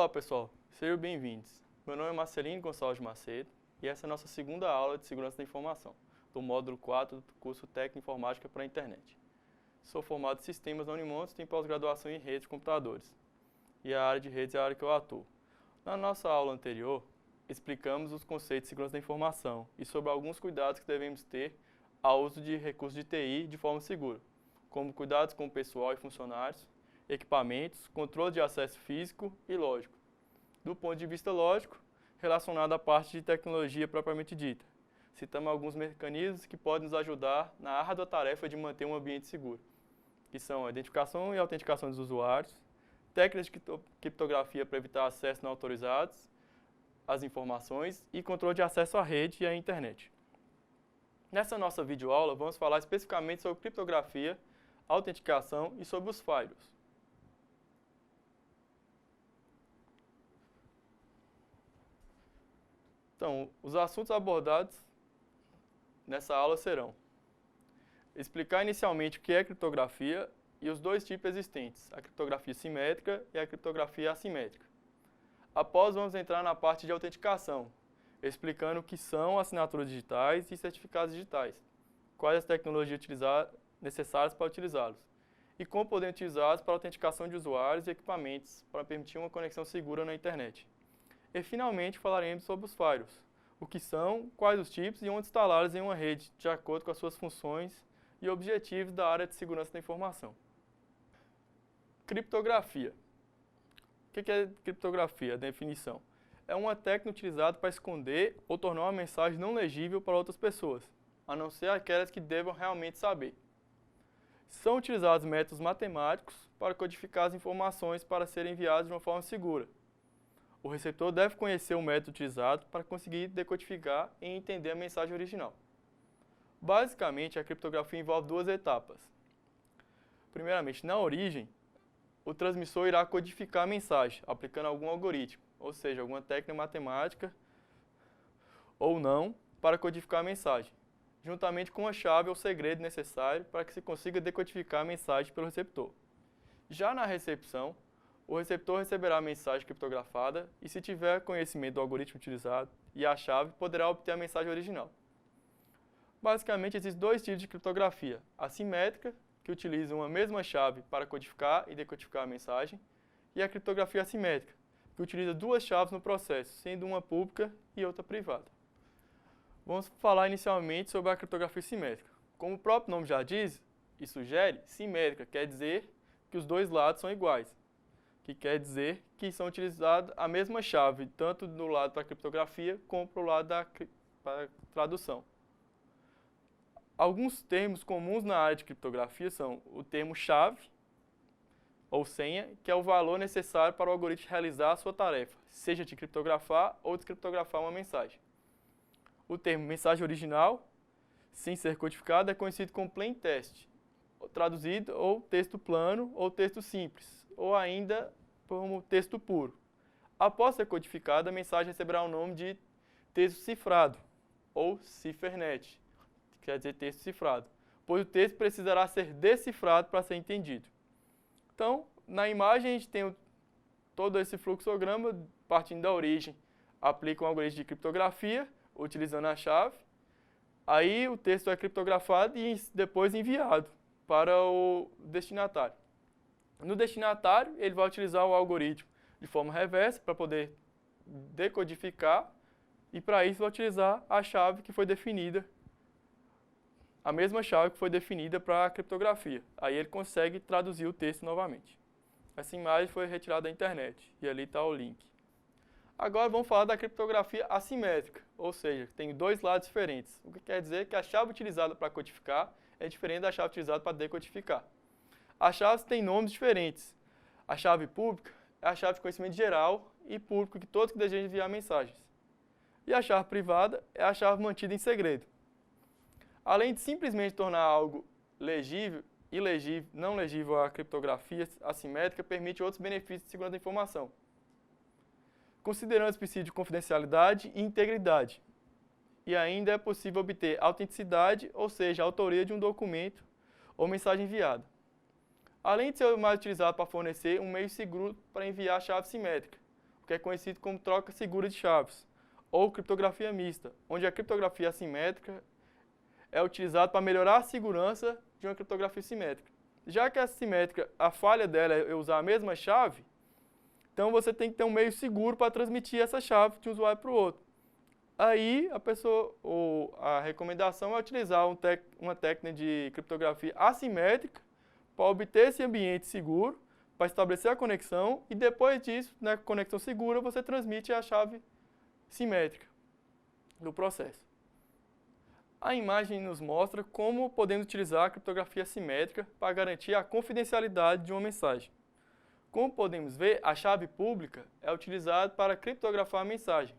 Olá pessoal, sejam bem-vindos. Meu nome é Marcelino Gonçalves Macedo e essa é a nossa segunda aula de Segurança da Informação, do módulo 4 do curso Técnico Informática para a Internet. Sou formado em Sistemas na Unimontes e tenho pós-graduação em Redes de Computadores. E a área de redes é a área que eu atuo. Na nossa aula anterior, explicamos os conceitos de segurança da informação e sobre alguns cuidados que devemos ter ao uso de recursos de TI de forma segura, como cuidados com o pessoal e funcionários, equipamentos, controle de acesso físico e lógico. Do ponto de vista lógico, relacionado à parte de tecnologia propriamente dita, citamos alguns mecanismos que podem nos ajudar na árdua tarefa de manter um ambiente seguro, que são a identificação e autenticação dos usuários, técnicas de criptografia para evitar acesso não autorizados às informações e controle de acesso à rede e à internet. Nessa nossa videoaula, vamos falar especificamente sobre criptografia, autenticação e sobre os firewalls. Então, os assuntos abordados nessa aula serão explicar inicialmente o que é criptografia e os dois tipos existentes, a criptografia simétrica e a criptografia assimétrica. Após, vamos entrar na parte de autenticação, explicando o que são assinaturas digitais e certificados digitais, quais as tecnologias necessárias para utilizá-los e como podem utilizá-los para a autenticação de usuários e equipamentos para permitir uma conexão segura na internet. E, finalmente, falaremos sobre os firewalls, o que são, quais os tipos e onde instalá-los em uma rede, de acordo com as suas funções e objetivos da área de segurança da informação. Criptografia. O que é criptografia? A definição. É uma técnica utilizada para esconder ou tornar uma mensagem não legível para outras pessoas, a não ser aquelas que devam realmente saber. São utilizados métodos matemáticos para codificar as informações para serem enviadas de uma forma segura. O receptor deve conhecer o método utilizado para conseguir decodificar e entender a mensagem original. Basicamente, a criptografia envolve duas etapas. Primeiramente, na origem, o transmissor irá codificar a mensagem, aplicando algum algoritmo, ou seja, alguma técnica matemática ou não, para codificar a mensagem, juntamente com a chave ou segredo necessário para que se consiga decodificar a mensagem pelo receptor. Já na recepção, o receptor receberá a mensagem criptografada e, se tiver conhecimento do algoritmo utilizado e a chave, poderá obter a mensagem original. Basicamente, existem dois tipos de criptografia: a simétrica, que utiliza uma mesma chave para codificar e decodificar a mensagem, e a criptografia assimétrica, que utiliza duas chaves no processo, sendo uma pública e outra privada. Vamos falar inicialmente sobre a criptografia simétrica. Como o próprio nome já diz e sugere, simétrica quer dizer que os dois lados são iguais, que quer dizer que são utilizadas a mesma chave, tanto do lado da criptografia como para o lado da tradução. Alguns termos comuns na área de criptografia são o termo chave, ou senha, que é o valor necessário para o algoritmo realizar a sua tarefa, seja de criptografar ou descriptografar uma mensagem. O termo mensagem original, sem ser codificado, é conhecido como plain text, traduzido ou texto plano ou texto simples, ou ainda como texto puro. Após ser codificada, a mensagem receberá o nome de texto cifrado, ou ciphernet, que quer dizer texto cifrado, pois o texto precisará ser decifrado para ser entendido. Então, na imagem a gente tem todo esse fluxograma, partindo da origem, aplica um algoritmo de criptografia, utilizando a chave, aí o texto é criptografado e depois enviado para o destinatário. No destinatário, ele vai utilizar o algoritmo de forma reversa para poder decodificar e, para isso, vai utilizar a chave que foi definida, a mesma chave que foi definida para a criptografia. Aí ele consegue traduzir o texto novamente. Essa imagem foi retirada da internet e ali está o link. Agora vamos falar da criptografia assimétrica, ou seja, tem dois lados diferentes. O que quer dizer que a chave utilizada para codificar é diferente da chave utilizada para decodificar. As chaves têm nomes diferentes. A chave pública é a chave de conhecimento geral e público que todos que desejam enviar mensagens. E a chave privada é a chave mantida em segredo. Além de simplesmente tornar algo legível, ilegível, não legível, a criptografia assimétrica permite outros benefícios de segurança da informação, considerando os princípios de confidencialidade e integridade. E ainda é possível obter autenticidade, ou seja, a autoria de um documento ou mensagem enviada. Além de ser mais utilizado para fornecer um meio seguro para enviar a chave simétrica, que é conhecido como troca segura de chaves, ou criptografia mista, onde a criptografia assimétrica é utilizada para melhorar a segurança de uma criptografia simétrica. Já que a simétrica, a falha dela é usar a mesma chave, então você tem que ter um meio seguro para transmitir essa chave de um usuário para o outro. Aí a recomendação é utilizar uma técnica de criptografia assimétrica para obter esse ambiente seguro, para estabelecer a conexão e depois disso, na conexão segura, você transmite a chave simétrica do processo. A imagem nos mostra como podemos utilizar a criptografia simétrica para garantir a confidencialidade de uma mensagem. Como podemos ver, a chave pública é utilizada para criptografar a mensagem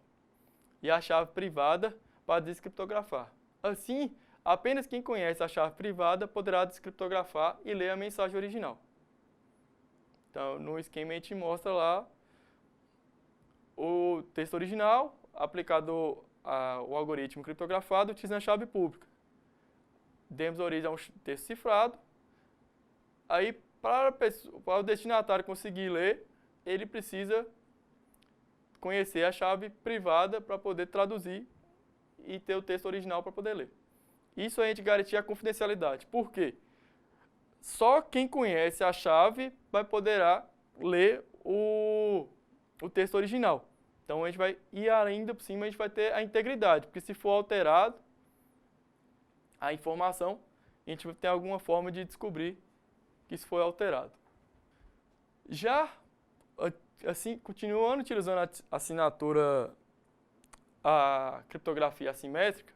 e a chave privada para descriptografar. Assim, apenas quem conhece a chave privada poderá descriptografar e ler a mensagem original. Então, no esquema a gente mostra lá o texto original aplicado ao algoritmo criptografado utilizando a chave pública. Demos origem a um texto cifrado. Aí, para o destinatário conseguir ler, ele precisa conhecer a chave privada para poder traduzir e ter o texto original para poder ler. Isso a gente garante a confidencialidade. Por quê? Só quem conhece a chave vai poderá ler o texto original. Então a gente vai ir ainda por cima, a gente vai ter a integridade, porque se for alterado a informação, a gente vai ter alguma forma de descobrir que isso foi alterado. Já assim, continuando utilizando a assinatura, a criptografia assimétrica,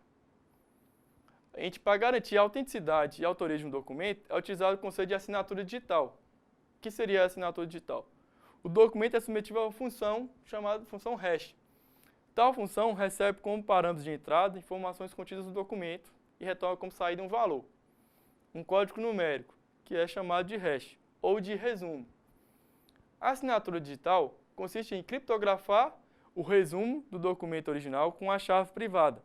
a gente, para garantir a autenticidade e a autoria de um documento, é utilizado o conceito de assinatura digital. O que seria a assinatura digital? O documento é submetido a uma função chamada função hash. Tal função recebe como parâmetros de entrada informações contidas no documento e retorna como saída um valor, um código numérico, que é chamado de hash, ou de resumo. A assinatura digital consiste em criptografar o resumo do documento original com a chave privada.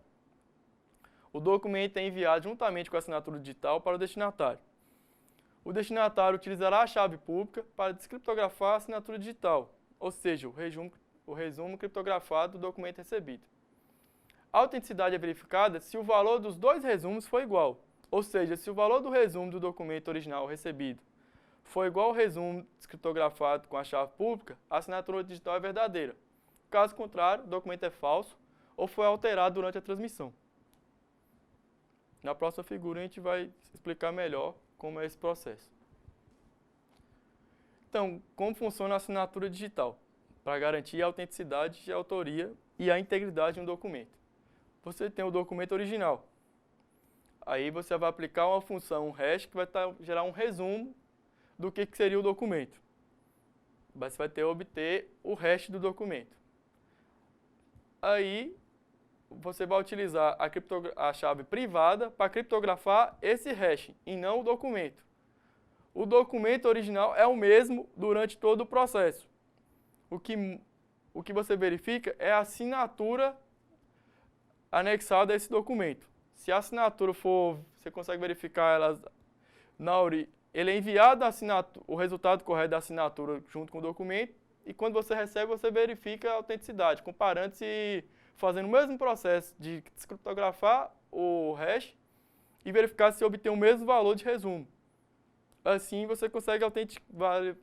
O documento é enviado juntamente com a assinatura digital para o destinatário. O destinatário utilizará a chave pública para descriptografar a assinatura digital, ou seja, o resumo criptografado do documento recebido. A autenticidade é verificada se o valor dos dois resumos for igual, ou seja, se o valor do resumo do documento original recebido for igual ao resumo descriptografado com a chave pública, a assinatura digital é verdadeira. Caso contrário, o documento é falso ou foi alterado durante a transmissão. Na próxima figura a gente vai explicar melhor como é esse processo. Então, como funciona a assinatura digital? Para garantir a autenticidade de autoria e a integridade de um documento. Você tem o documento original. Aí você vai aplicar uma função, um hash, que vai gerar um resumo do que seria o documento. Você vai obter o hash do documento. Aí você vai utilizar a chave privada para criptografar esse hash e não o documento. O documento original é o mesmo durante todo o processo. O que você verifica é a assinatura anexada a esse documento. Se a assinatura for, você consegue verificar ela ele é enviado o resultado correto da assinatura junto com o documento e quando você recebe, você verifica a autenticidade, comparando se fazendo o mesmo processo de descriptografar o hash e verificar se obtém o mesmo valor de resumo. Assim, você consegue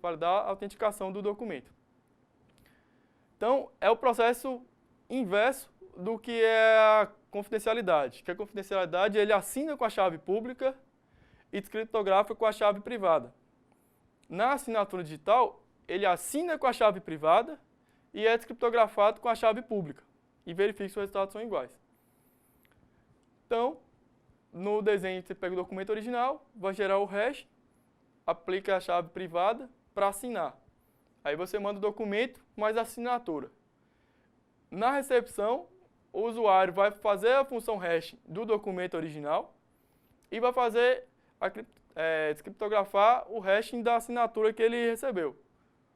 validar a autenticação do documento. Então, é o processo inverso do que é a confidencialidade. Que a confidencialidade, ele assina com a chave pública e descriptografa com a chave privada. Na assinatura digital, ele assina com a chave privada e é descriptografado com a chave pública. E verifica se os resultados são iguais. Então, no desenho, você pega o documento original, vai gerar o hash, aplica a chave privada para assinar. Aí você manda o documento mais a assinatura. Na recepção, o usuário vai fazer a função hash do documento original e vai fazer descriptografar o hashing da assinatura que ele recebeu,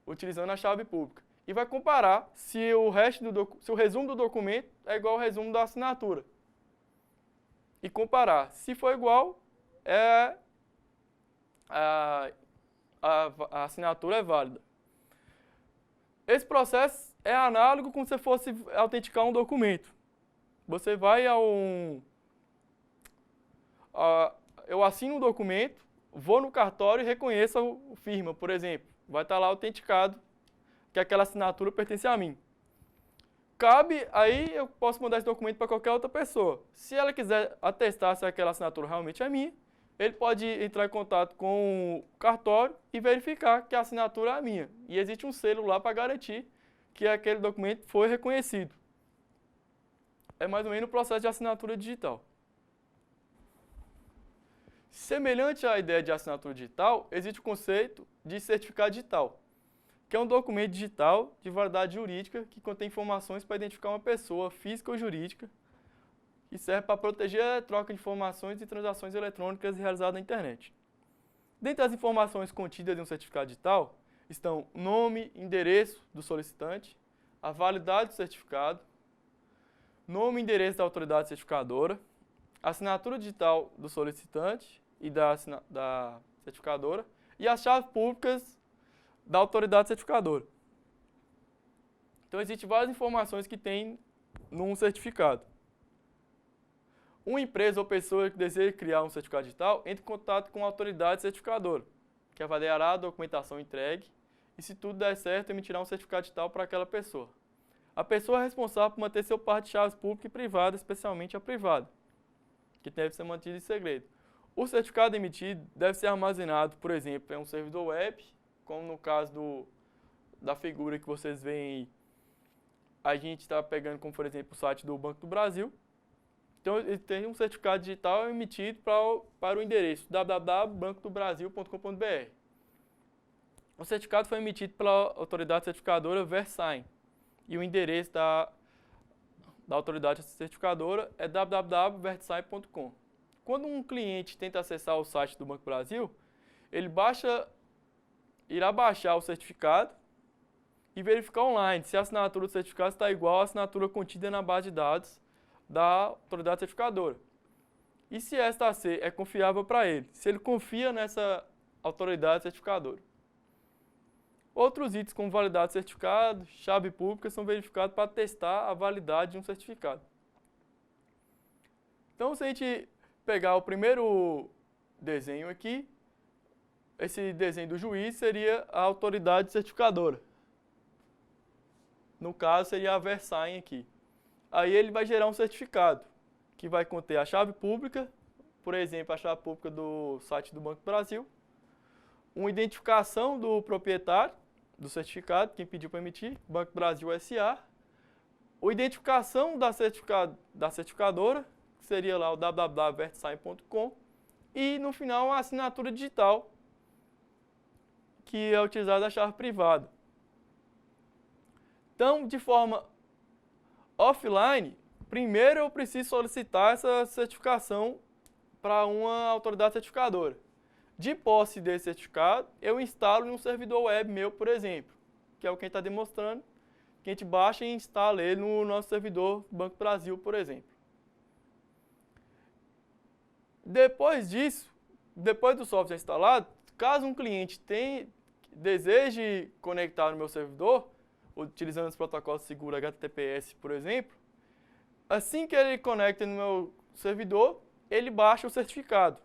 utilizando a chave pública. E vai comparar se o resumo do documento é igual ao resumo da assinatura. E comparar. Se for igual, a assinatura é válida. Esse processo é análogo como se você fosse autenticar um documento. Você vai eu assino um documento, vou no cartório e reconheço o firma, por exemplo. Vai estar lá autenticado que aquela assinatura pertence a mim. Cabe, aí eu posso mandar esse documento para qualquer outra pessoa. Se ela quiser atestar se aquela assinatura realmente é minha, ele pode entrar em contato com o cartório e verificar que a assinatura é minha. E existe um selo lá para garantir que aquele documento foi reconhecido. É mais ou menos o processo de assinatura digital. Semelhante à ideia de assinatura digital, existe o conceito de certificado digital, que é um documento digital de validade jurídica que contém informações para identificar uma pessoa física ou jurídica e serve para proteger a troca de informações e transações eletrônicas realizadas na internet. Dentre as informações contidas em um certificado digital estão o nome, endereço do solicitante, a validade do certificado, nome e endereço da autoridade certificadora, a assinatura digital do solicitante e da certificadora e as chaves públicas da autoridade certificadora. Então, existem várias informações que tem num certificado. Uma empresa ou pessoa que deseja criar um certificado digital entra em contato com a autoridade certificadora, que avaliará a documentação entregue e, se tudo der certo, emitirá um certificado digital para aquela pessoa. A pessoa é responsável por manter seu par de chaves públicas e privadas, especialmente a privada, que deve ser mantida em segredo. O certificado emitido deve ser armazenado, por exemplo, em um servidor web, como no caso da figura que vocês veem aí. A gente está pegando como, por exemplo, o site do Banco do Brasil. Então, ele tem um certificado digital emitido para o endereço www.bancodobrasil.com.br. O certificado foi emitido pela autoridade certificadora Versign e o endereço da autoridade certificadora é www.versign.com. Quando um cliente tenta acessar o site do Banco do Brasil, ele irá baixar o certificado e verificar online se a assinatura do certificado está igual à assinatura contida na base de dados da autoridade certificadora. E se esta AC é confiável para ele, se ele confia nessa autoridade certificadora. Outros itens como validade de certificado, chave pública são verificados para testar a validade de um certificado. Então, se a gente pegar o primeiro desenho aqui, esse desenho do juiz seria a autoridade certificadora. No caso, seria a Versign aqui. Aí ele vai gerar um certificado, que vai conter a chave pública, por exemplo, a chave pública do site do Banco do Brasil, uma identificação do proprietário do certificado, quem pediu para emitir, Banco do Brasil S.A., a identificação da certificadora, que seria lá o www.versign.com, e no final a assinatura digital, que é utilizada a chave privada. Então, de forma offline, primeiro eu preciso solicitar essa certificação para uma autoridade certificadora. De posse desse certificado, eu instalo em um servidor web meu, por exemplo, que é o que a gente está demonstrando, que a gente baixa e instala ele no nosso servidor Banco do Brasil, por exemplo. Depois disso, depois do software instalado, caso um cliente deseje conectar no meu servidor, utilizando os protocolos seguros HTTPS, por exemplo, assim que ele conecta no meu servidor, ele baixa o certificado.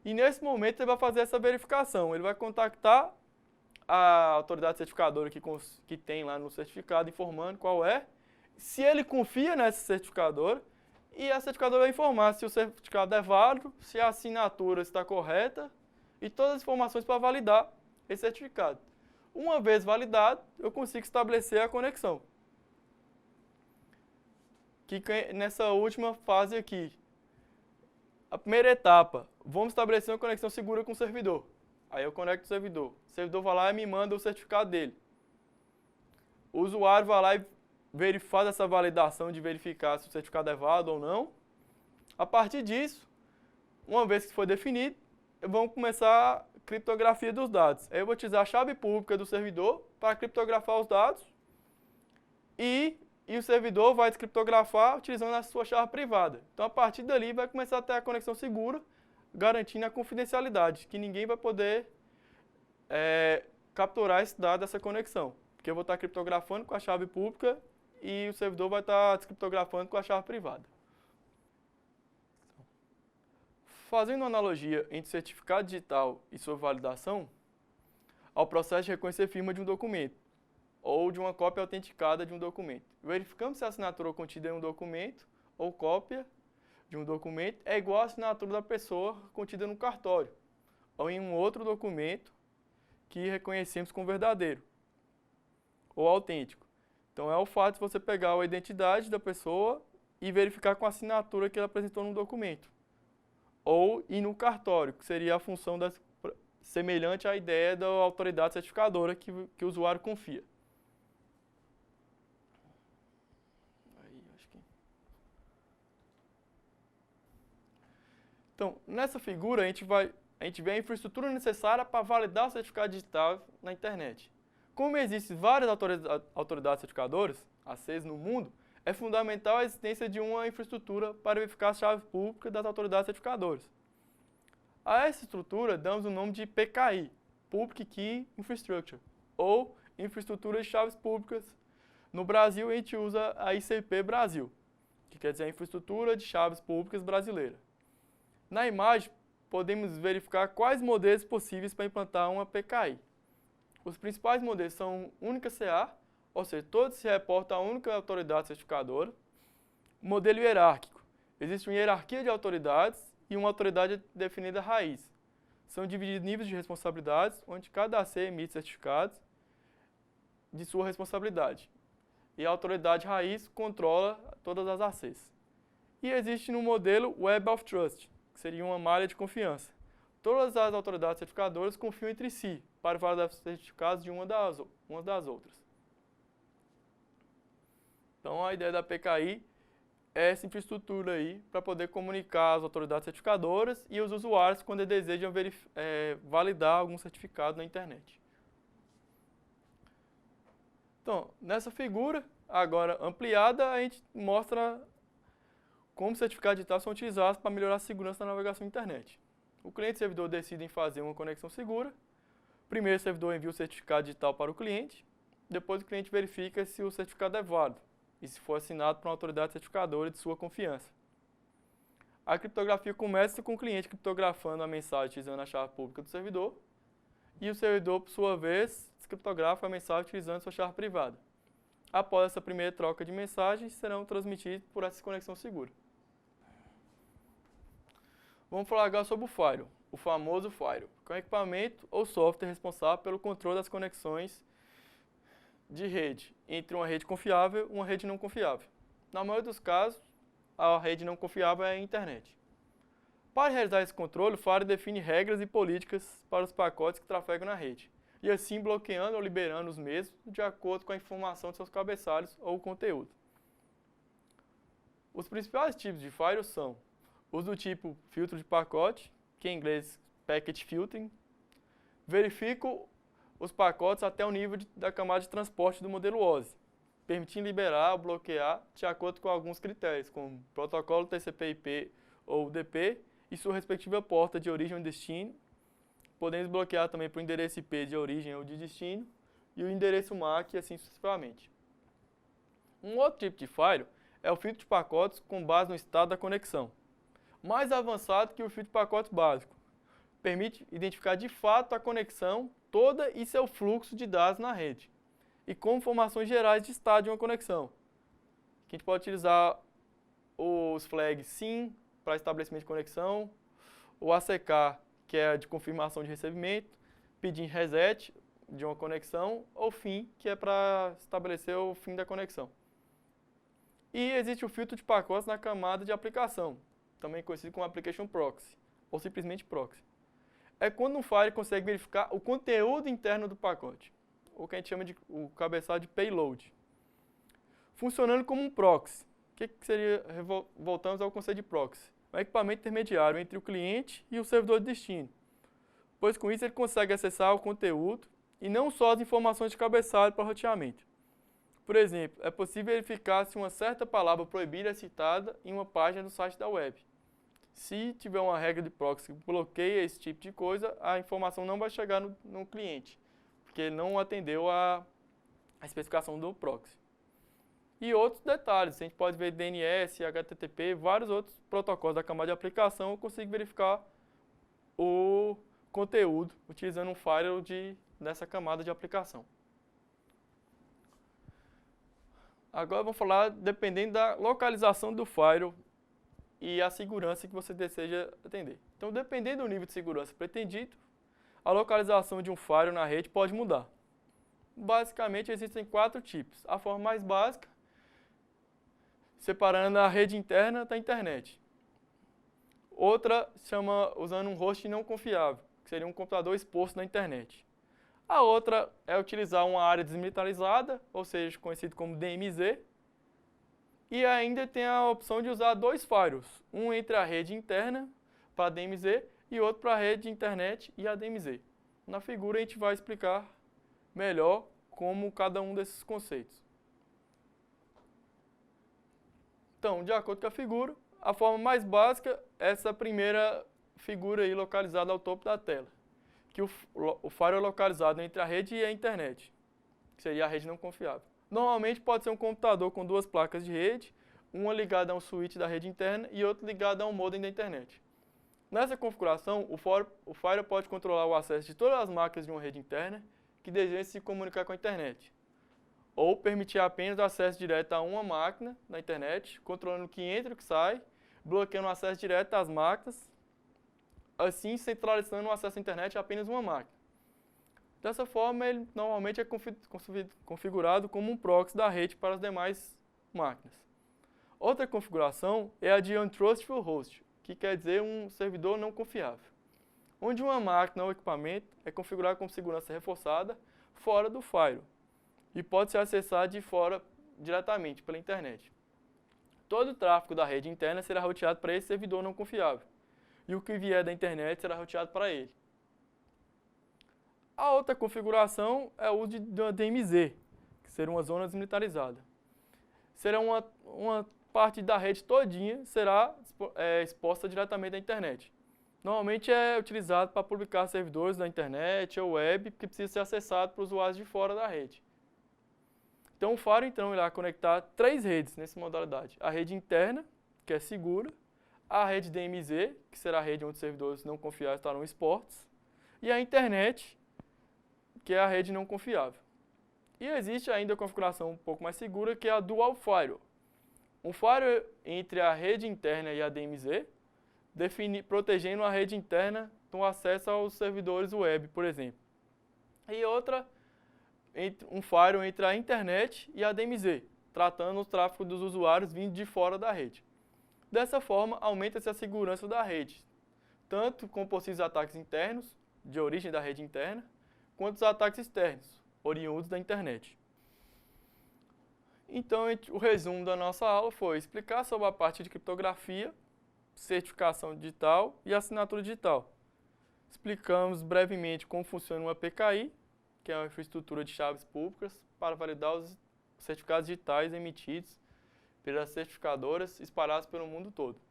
E nesse momento ele vai fazer essa verificação. Ele vai contactar a autoridade certificadora que tem lá no certificado, informando qual é. Se ele confia nessa certificadora, e a certificadora vai informar se o certificado é válido, se a assinatura está correta e todas as informações para validar esse certificado. Uma vez validado, eu consigo estabelecer a conexão. Que nessa última fase aqui, a primeira etapa, vamos estabelecer uma conexão segura com o servidor. Aí eu conecto o servidor vai lá e me manda o certificado dele. O usuário vai lá e faz essa validação de verificar se o certificado é válido ou não. A partir disso, uma vez que foi definido, vamos começar a criptografia dos dados. Aí eu vou utilizar a chave pública do servidor para criptografar os dados e o servidor vai descriptografar utilizando a sua chave privada. Então, a partir dali, vai começar a ter a conexão segura, garantindo a confidencialidade, que ninguém vai poder capturar esse dado dessa conexão. porque eu vou estar criptografando com a chave pública e o servidor vai estar descriptografando com a chave privada. Fazendo uma analogia entre certificado digital e sua validação, ao processo de reconhecer firma de um documento, ou de uma cópia autenticada de um documento. Verificamos se a assinatura contida em um documento ou cópia de um documento é igual à assinatura da pessoa contida no cartório, ou em um outro documento que reconhecemos como verdadeiro ou autêntico. Então, é o fato de você pegar a identidade da pessoa e verificar com a assinatura que ela apresentou no documento. Ou ir no cartório, que seria a função semelhante à ideia da autoridade certificadora que o usuário confia. Então, nessa figura, a gente vê a infraestrutura necessária para validar o certificado digital na internet. Como existem várias autoridades certificadoras, ACs, no mundo, é fundamental a existência de uma infraestrutura para verificar a chave pública das autoridades certificadoras. A essa estrutura damos o nome de PKI, Public Key Infrastructure, ou Infraestrutura de Chaves Públicas. No Brasil, a gente usa a ICP Brasil, que quer dizer a Infraestrutura de Chaves Públicas Brasileira. Na imagem, podemos verificar quais modelos possíveis para implantar uma PKI. Os principais modelos são única CA, ou seja, todos se reportam a única autoridade certificadora. Modelo hierárquico. Existe uma hierarquia de autoridades e uma autoridade definida raiz. São divididos níveis de responsabilidades, onde cada AC emite certificados de sua responsabilidade. E a autoridade raiz controla todas as ACs. E existe no modelo Web of Trust, que seria uma malha de confiança. Todas as autoridades certificadoras confiam entre si para validar os certificados de umas das outras. Então, a ideia da PKI é essa infraestrutura aí para poder comunicar as autoridades certificadoras e os usuários quando eles desejam validar algum certificado na internet. Então, nessa figura, agora ampliada, a gente mostra como certificados digitais são utilizados para melhorar a segurança da navegação na internet. O cliente e o servidor decidem fazer uma conexão segura. Primeiro, o servidor envia o certificado digital para o cliente. Depois, o cliente verifica se o certificado é válido e se for assinado por uma autoridade certificadora de sua confiança. A criptografia começa com o cliente criptografando a mensagem utilizando a chave pública do servidor e o servidor, por sua vez, descriptografa a mensagem utilizando sua chave privada. Após essa primeira troca de mensagens, serão transmitidos por essa conexão segura. Vamos falar agora sobre o firewall, o famoso firewall, que é um equipamento ou software responsável pelo controle das conexões de rede entre uma rede confiável e uma rede não confiável. Na maioria dos casos, a rede não confiável é a internet. Para realizar esse controle, o firewall define regras e políticas para os pacotes que trafegam na rede, e assim bloqueando ou liberando os mesmos de acordo com a informação de seus cabeçalhos ou conteúdo. Os principais tipos de firewall são os do tipo filtro de pacote, que em inglês packet filtering, verificam os pacotes até o nível da camada de transporte do modelo OSI, permitindo liberar ou bloquear de acordo com alguns critérios, como protocolo TCP/IP ou UDP e sua respectiva porta de origem ou destino. Podemos bloquear também para o endereço IP de origem ou de destino e o endereço MAC e assim sucessivamente. Um outro tipo de firewall é o filtro de pacotes com base no estado da conexão, mais avançado que o filtro de pacotes básico. Permite identificar de fato a conexão toda e seu fluxo de dados na rede, e com informações gerais de estado de uma conexão. A gente pode utilizar os flags SYN para estabelecimento de conexão, o ACK, que é de confirmação de recebimento, pedindo reset de uma conexão, ou FIN, que é para estabelecer o fim da conexão. E existe o filtro de pacotes na camada de aplicação, também conhecido como Application Proxy, ou simplesmente Proxy. É quando um firewall consegue verificar o conteúdo interno do pacote, o que a gente chama de o cabeçalho de payload, funcionando como um proxy. O que seria? Voltamos ao conceito de proxy. Um equipamento intermediário entre o cliente e o servidor de destino, pois com isso ele consegue acessar o conteúdo e não só as informações de cabeçalho para roteamento. Por exemplo, é possível verificar se uma certa palavra proibida é citada em uma página do site da web. Se tiver uma regra de proxy que bloqueia esse tipo de coisa, a informação não vai chegar no cliente, porque ele não atendeu a especificação do proxy. E outros detalhes, a gente pode ver DNS, HTTP, vários outros protocolos da camada de aplicação, eu consigo verificar o conteúdo utilizando um firewall dessa camada de aplicação. Agora vamos falar dependendo da localização do firewall e a segurança que você deseja atender. Então, dependendo do nível de segurança pretendido, a localização de um firewall na rede pode mudar. Basicamente, existem 4 tipos. A forma mais básica, separando a rede interna da internet. Outra chama usando um host não confiável, que seria um computador exposto na internet. A outra é utilizar uma área desmilitarizada, ou seja, conhecido como DMZ. E ainda tem a opção de usar 2 firewalls, um entre a rede interna para a DMZ e outro para a rede de internet e a DMZ. Na figura a gente vai explicar melhor como cada um desses conceitos. Então, de acordo com a figura, a forma mais básica é essa primeira figura aí localizada ao topo da tela, que o firewall é localizado entre a rede e a internet, que seria a rede não confiável. Normalmente pode ser um computador com 2 placas de rede, uma ligada a um switch da rede interna e outra ligada a um modem da internet. Nessa configuração, o firewall pode controlar o acesso de todas as máquinas de uma rede interna que desejem se comunicar com a internet, ou permitir apenas o acesso direto a uma máquina na internet, controlando o que entra e o que sai, bloqueando o acesso direto às máquinas, assim centralizando o acesso à internet a apenas uma máquina. Dessa forma, ele normalmente é configurado como um proxy da rede para as demais máquinas. Outra configuração é a de Untrustful Host, que quer dizer um servidor não confiável, onde uma máquina ou equipamento é configurado com segurança reforçada fora do firewall e pode ser acessado de fora diretamente pela internet. Todo o tráfego da rede interna será roteado para esse servidor não confiável, e o que vier da internet será roteado para ele. A outra configuração é o uso de uma DMZ, que será uma zona desmilitarizada. Será uma parte da rede todinha será exposta diretamente à internet. Normalmente é utilizado para publicar servidores da internet ou web que precisa ser acessado por usuários de fora da rede. Então o firewall irá conectar 3 redes nessa modalidade. A rede interna, que é segura, a rede DMZ, que será a rede onde os servidores não confiáveis estarão expostos, e a internet, que é a rede não confiável. E existe ainda a configuração um pouco mais segura, que é a Dual Firewall. Um firewall entre a rede interna e a DMZ, protegendo a rede interna do acesso aos servidores web, por exemplo. E outra, um firewall entre a internet e a DMZ, tratando o tráfego dos usuários vindo de fora da rede. Dessa forma, aumenta-se a segurança da rede, tanto com possíveis ataques internos, de origem da rede interna, quanto os ataques externos, oriundos da internet. Então, o resumo da nossa aula foi explicar sobre a parte de criptografia, certificação digital e assinatura digital. Explicamos brevemente como funciona uma PKI, que é uma infraestrutura de chaves públicas, para validar os certificados digitais emitidos pelas certificadoras espalhadas pelo mundo todo.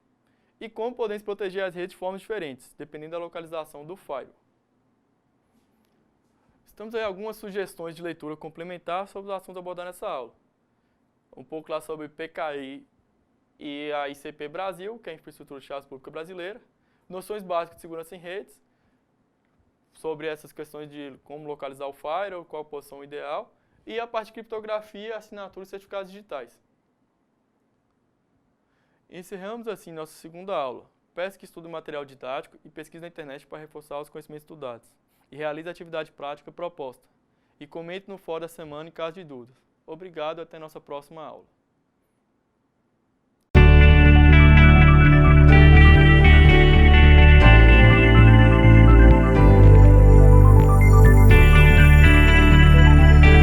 E como podemos proteger as redes de formas diferentes, dependendo da localização do firewall. Estamos aí algumas sugestões de leitura complementar sobre os assuntos abordados nessa aula. Um pouco lá sobre PKI e a ICP Brasil, que é a Infraestrutura de Chaves Pública Brasileira. Noções básicas de segurança em redes, sobre essas questões de como localizar o firewall, qual a posição ideal. E a parte de criptografia, assinatura e certificados digitais. Encerramos assim nossa segunda aula. Peça que estude material didático e pesquise na internet para reforçar os conhecimentos estudados. E realize a atividade prática proposta. E comente no fórum da semana em caso de dúvidas. Obrigado e até nossa próxima aula.